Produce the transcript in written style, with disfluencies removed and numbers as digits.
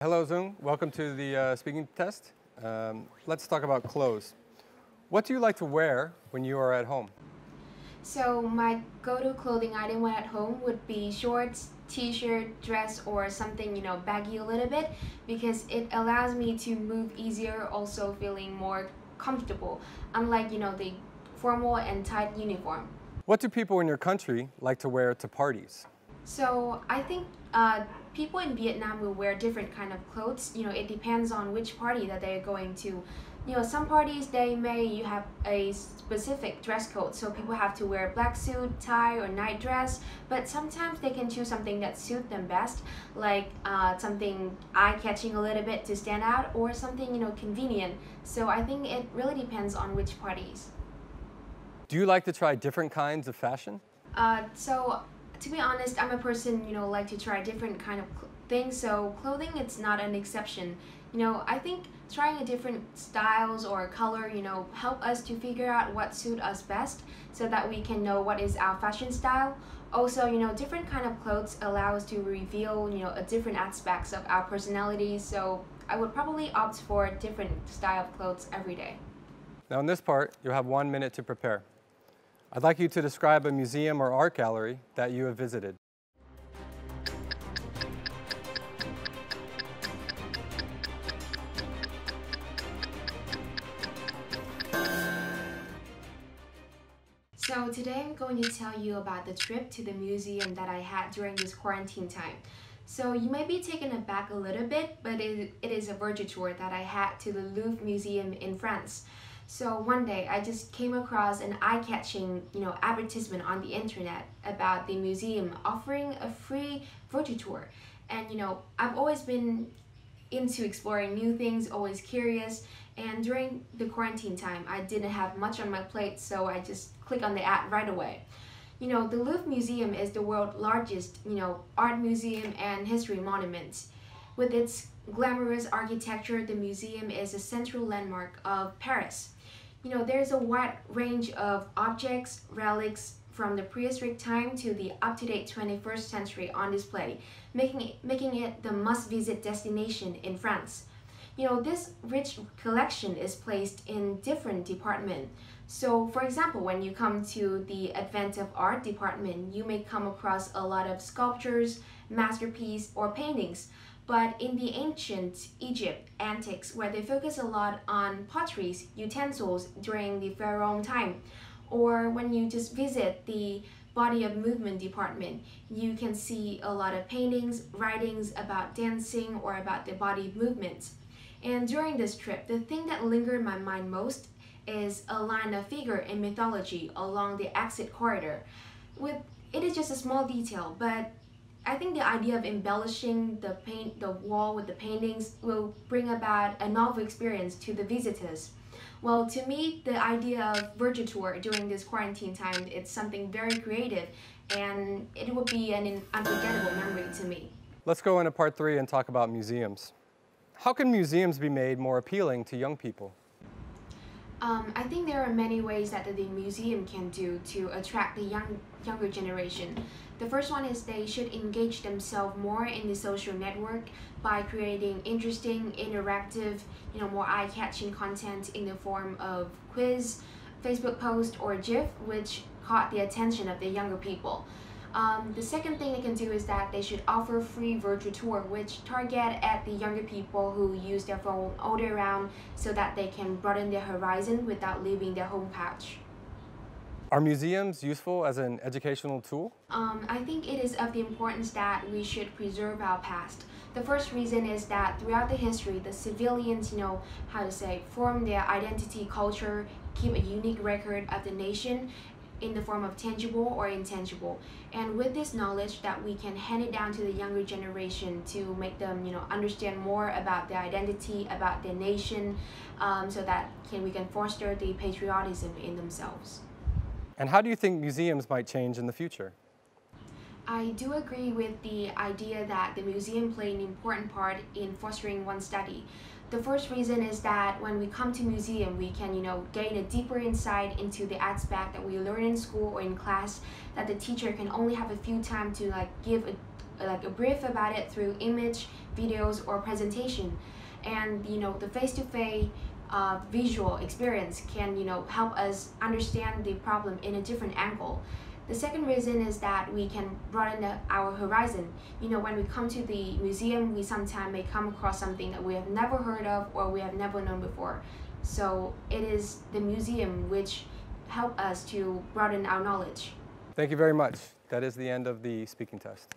Hello Zoom, welcome to the speaking test. Let's talk about clothes. What do you like to wear when you are at home? So my go-to clothing item when at home would be shorts, t-shirt, dress, or something, baggy a little bit, because it allows me to move easier, also feeling more comfortable, unlike, the formal and tight uniform. What do people in your country like to wear to parties? So I think people in Vietnam will wear different kind of clothes. It depends on which party that they're going to. Some parties they may have a specific dress code, so people have to wear black suit, tie, or night dress. But sometimes they can choose something that suits them best, like something eye-catching a little bit to stand out, or something convenient. So I think it really depends on which parties. Do you like to try different kinds of fashion? So to be honest, I'm a person, like to try different kind of things, so clothing it's not an exception. I think trying a different styles or color, help us to figure out what suit us best so that we can know what is our fashion style. Also, different kind of clothes allow us to reveal, a different aspects of our personality, so I would probably opt for a different style of clothes every day. Now in this part, you'll have 1 minute to prepare. I'd like you to describe a museum or art gallery that you have visited. So today I'm going to tell you about the trip to the museum that I had during this quarantine time. So you may be taken aback a little bit, but it is a virtual tour that I had to the Louvre Museum in France. So one day I just came across an eye-catching, advertisement on the internet about the museum offering a free virtual tour. And I've always been into exploring new things, always curious. And during the quarantine time, I didn't have much on my plate, so I just clicked on the ad right away. The Louvre Museum is the world's largest, art museum and history monument. With its glamorous architecture, the museum is a central landmark of Paris. There's a wide range of objects, relics from the prehistoric time to the up-to-date 21st century on display, making it the must-visit destination in France. This rich collection is placed in different departments. So, for example, when you come to the Advent of Art department, you may come across a lot of sculptures, masterpieces, or paintings. But in the ancient Egypt antiques, where they focus a lot on potteries, utensils during the pharaoh time, or when you just visit the body of movement department, you can see a lot of paintings, writings about dancing or about the body movements. And during this trip, the thing that lingered in my mind most is a line of figure in mythology along the exit corridor. It is just a small detail, but I think the idea of embellishing the wall with the paintings will bring about a novel experience to the visitors. Well, to me, the idea of virtual tour during this quarantine time, it's something very creative, and it would be an unforgettable memory to me. Let's go into part 3 and talk about museums. How can museums be made more appealing to young people? I think there are many ways that the museum can do to attract the younger generation. The first one is they should engage themselves more in the social network by creating interesting, interactive, more eye-catching content in the form of quiz, Facebook post, or GIF, which caught the attention of the younger people. The second thing they can do is that they should offer free virtual tour, which target at the younger people who use their phone all day round, so that they can broaden their horizon without leaving their home couch. Are museums useful as an educational tool? I think it is of the importance that we should preserve our past. The first reason is that throughout the history, the civilians, form their identity, culture, keep a unique record of the nation in the form of tangible or intangible. And with this knowledge that we can hand it down to the younger generation to make them, understand more about their identity, about their nation, so that we can foster the patriotism in themselves. And how do you think museums might change in the future? I do agree with the idea that the museum play an important part in fostering one's study. The first reason is that when we come to museum, we can, gain a deeper insight into the aspect that we learn in school or in class that the teacher can only have a few time to give a like a brief about it through image, videos, or presentation. And the face-to-face visual experience can help us understand the problem in a different angle. The second reason is that we can broaden our horizon. When we come to the museum, we sometimes may come across something that we have never heard of or we have never known before. So it is the museum which help us to broaden our knowledge. Thank you very much. That is the end of the speaking test.